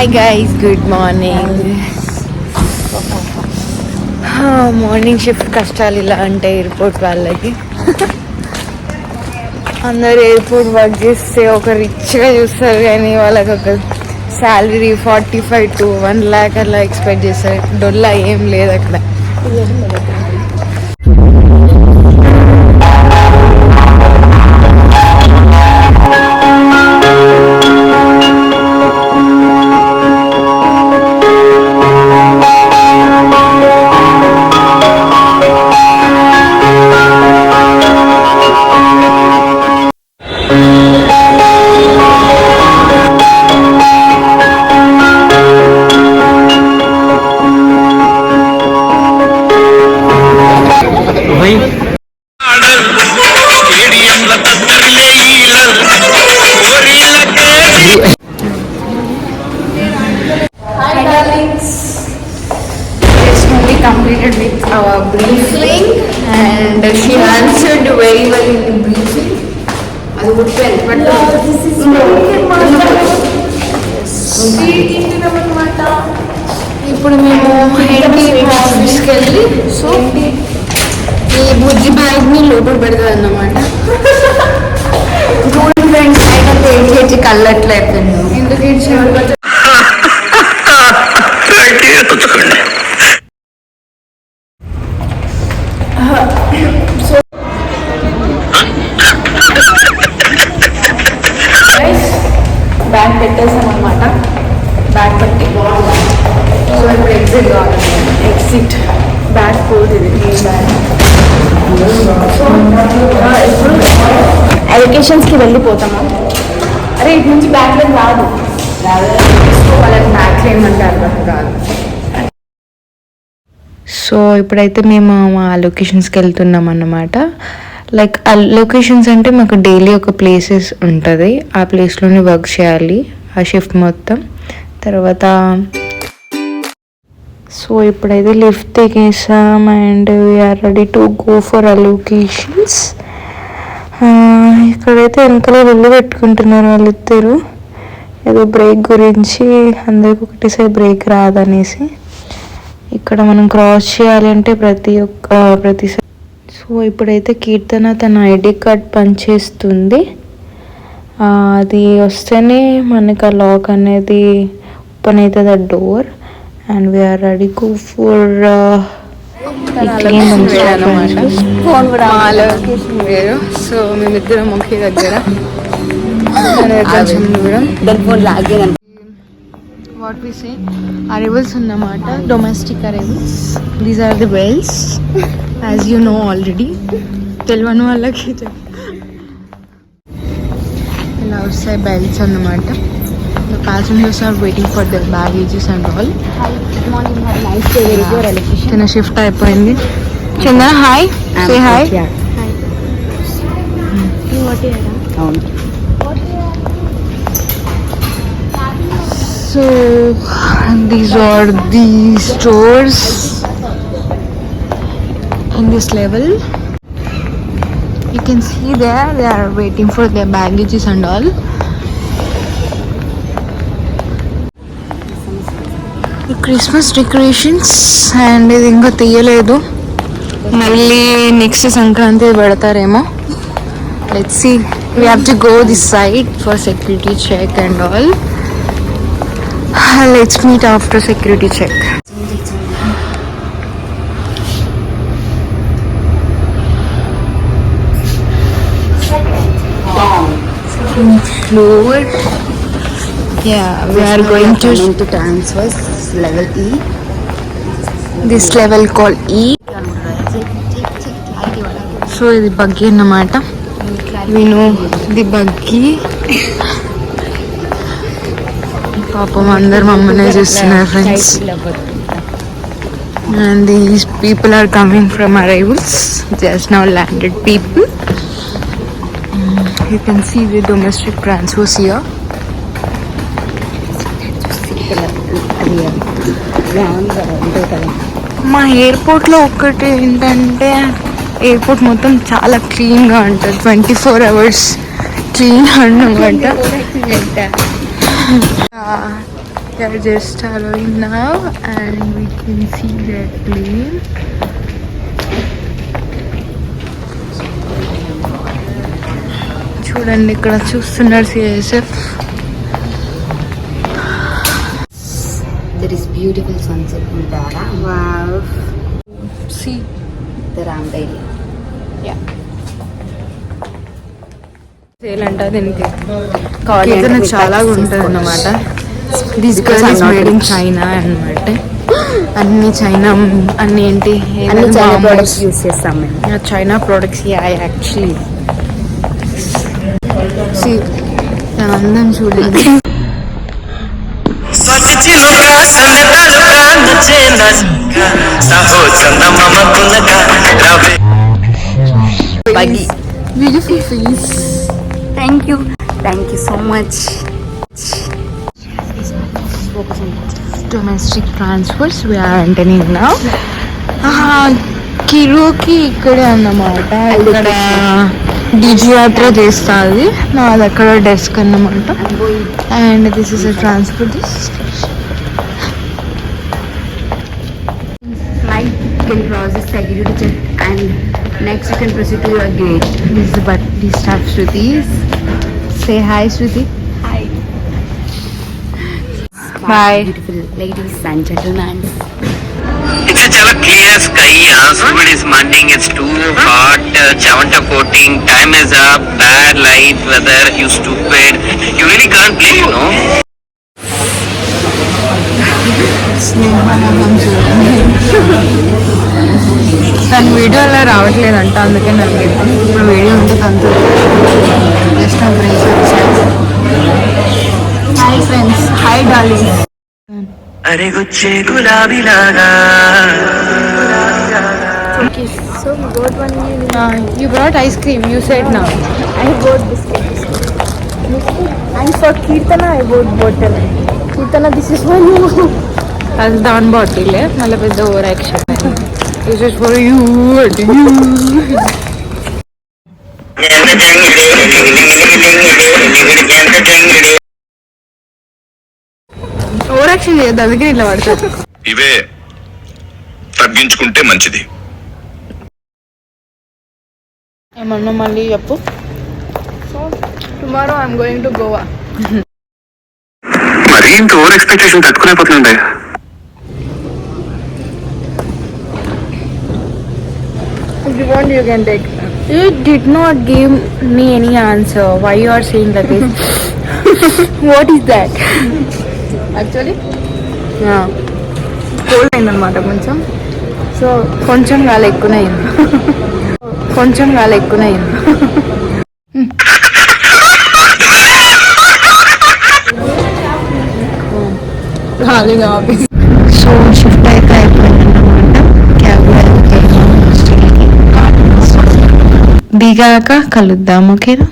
Hi guys, good morning. Morning shift కష్టాలు ఇలా అంటే ఎయిర్పోర్ట్ వాళ్ళకి. అందరు ఎయిర్పోర్ట్ వర్క్ చేస్తే ఒక రిచ్గా చూస్తారు, కానీ వాళ్ళకి ఒక శాలరీ 45 to 1 lakh అలా ఎక్స్పెక్ట్ చేస్తారు. డొల్లా ఏం లేదు అక్కడ. Completed with our briefing and she answered very well in the briefing. I would tell, but this is ఇప్పుడు మేము ఆఫీస్కి వెళ్ళి సో ఈ బుజ్జి బ్యాగ్ని లోపల పెడతారు అన్నమాట. చూడండి ఫ్రెండ్స్, ఏడ్చి కళ్ళట్లేదు. ఎందుకు ఏడ్చారు? బ్యాగ్ పెట్టేసాం అనమాట. బ్యాగ్ పెట్టి సో ఇప్పుడు ఎగ్జిట్ కావాలి. ఎగ్జిట్ బ్యాగ్ పోతుంది. బ్యాగ్ సో ఇప్పుడు ఎడ్యుకేషన్స్కి వెళ్ళిపోతాము. అరే ఇటు నుంచి బ్యాగ్ లైన్ రాదు. సో వాళ్ళకి బ్యాగ్ లైన్ అంటే అర్థం కాదు. సో ఇప్పుడైతే మేము మా లొకేషన్స్కి వెళ్తున్నాం అన్నమాట. లైక్ ఆ లొకేషన్స్ అంటే మాకు డైలీ ఒక ప్లేసెస్ ఉంటుంది, ఆ ప్లేస్లోనే వర్క్ చేయాలి ఆ షిఫ్ట్ మొత్తం. తర్వాత సో ఇప్పుడైతే లిఫ్ట్ దిగేసాం and we are ready to go for ఆ లొకేషన్స్. ఇక్కడైతే వెనకాల వెళ్ళి పెట్టుకుంటున్నారు వాళ్ళిద్దరు, ఏదో బ్రేక్ గురించి. అందరికి ఒకటేసారి బ్రేక్ రాదనేసి. ఇక్కడ మనం క్రాస్ చేయాలంటే ప్రతిసారి. సో ఇప్పుడైతే కీర్తన తన ఐడి కార్డ్ పనిచేస్తుంది. అది వస్తేనే మనకు ఆ లాక్ అనేది ఓపెన్ అవుతుంది, ఆ door. And we are ready go for వేరు. సో మేమిద్దరం ఒకే దగ్గర కొంచెం దూరం. వాట్ వి సే అరైవల్స్ అన్నమాట, domestic arrivals. These are the wells, as you know already. తెలియని వాళ్ళకి ఇలా వస్తాయి బెల్ట్స్ అన్నమాట. The passengers are waiting for their baggages and all. Hi, good morning. Have a nice day. Where is your location? Tena shift అయిపోయింది. Chandana hi, say hi. Hi. You what here? So these are the stores in this level. You can see there they are waiting for their baggages and all. The Christmas decorations and ఇది ఇంకా తీయలేదు, మళ్ళీ next Sankranti పెడతారేమో. Let's see. We have to go this side for security check and all. Let's meet after security check. Second floor. Yeah, we are going to transfers level E. This level called E. So ఇది buggy అన్నమాట. We know the buggy. పాపం అందరు మమ్మల్ని చూస్తున్నారు friends. And these people are coming from arrivals, just now landed people. You can see the domestic transfers here. మా ఎయిర్పోర్ట్లో ఒక్కటి ఏంటంటే ఎయిర్పోర్ట్ మొత్తం చాలా క్లీన్గా ఉంటుంది, 24 hours క్లీన్ అన్నమాట. We are just arriving now and we can see that plane. చూడండి ఇక్కడ చూస్తున్నారు CSF. There is beautiful sunset in Dara. Wow. See. The Ramdali. Yeah. Sale అంట దీనికి Quality ఏదైనా and చాలా practice ఉంటుంది అన్నమాట. This Because girl I'm is not made in rich. China అన్నమాట. అన్ని చైనా అన్ని ఏంటి అన్ని చైనా ప్రొడక్ట్స్ యూస్ చేస్తాం మేము. చైనా ప్రొడక్ట్స్ యాక్చువల్లీ సి అందం చూడండి. Buggy. Beautiful face. Thank you so much. Domestic transfers we are entering now. కిరోకి ఇక్కడే అన్నమాట. ఇక్కడ డీజీ యాత్ర చేస్తుంది. నాది అక్కడ డెస్క్ అన్నమాట. I'm going. And this is a transport. Flight you can cross the security check and next you can proceed to your gate. This but the staff Shruti. Say hi Shruti. Hi. Bye. Beautiful ladies and gentlemen. It's a chala clear sky. Sun is morning. It's too hot. Chavanta coating. Time is up. Bad light weather. You stupid. You really can't play, you know. తన వీడియోలో రావట్లేదంట, అందుకే నాకు ఇప్పుడు video ఉంటే తనతో just నా friends వచ్చారు. Hi friends. Hi darling. అరే గుచ్చే గులాబీ లాగా. Okay, so we got one new. You brought ice cream, you said now. I bought biscuit. And for Kirtana I bought bottle. Kirtana, this is for you. అది దాని బాటిలే, మళ్ళీ పెద్ద over action. This is for you. Over action చేయొద్దు, అందుకే ఇట్లా పడుతుంది. ఇవే తగ్గించుకుంటే మంచిది. ఏమన్నా మళ్ళీ చెప్పు. So tomorrow I'm going to Goa. మరీ ఇంత ఓవర్ ఎక్స్పెక్టేషన్ తట్టుకునేపోతుండే. If you want, you can take. You did not give me any answer. Why you are saying like this? What is that? Actually, yeah. Cold అయిందనమాట కొంచెం. So కొంచెం గాలి ఎక్కువనే అయింది. కొంచెం గాలి ఎక్కువనే అయింది. గాలిగా ఆఫీస్. సో షిఫ్ట్ అయితే అయిపోయిందన్నమాట. దిగాక కలుద్దాం, ఓకేనా?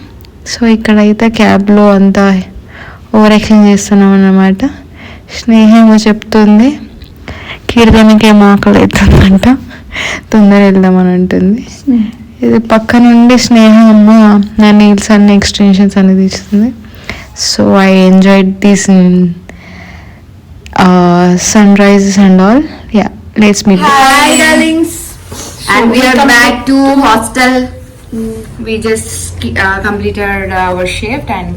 సో ఇక్కడైతే క్యాబ్లో అంతా ఓవర్ యాక్షన్ చేస్తున్నాం అన్నమాట. స్నేహేమో చెప్తుంది, కీర్తనకి ఏమో ఆకలి అవుతుందంట, తొందర వెళ్దామని అంటుంది. ఇది పక్క నుండి స్నేహ అమ్మ నా నీల్స్ అన్ని ఎక్స్టెన్షన్స్ అన్ని తీస్తుంది. So I enjoyed these sunrises and all. Yeah, let's meet. Hi darlings. And we are back to hostel. We just completed our shift and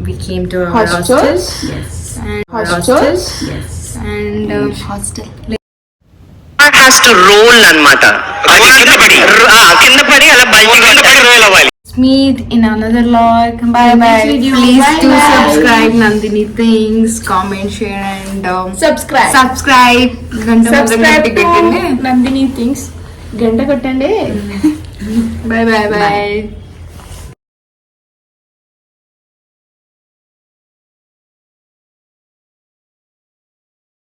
we came to our hostels. Yes. And hostels. Yes. And hostel. Has to roll అన్నమాట. కింద పడి అలా బండి కింద పడి role అవ్వాలి. Meet in another vlog. Bye bye. video. Please Bye do bye. subscribe Nandini Things, comment, share and Subscribe. గంట Subscribe to కొట్టండి. నందిని థింగ్స్ గంట కొట్టండి. Bye bye bye.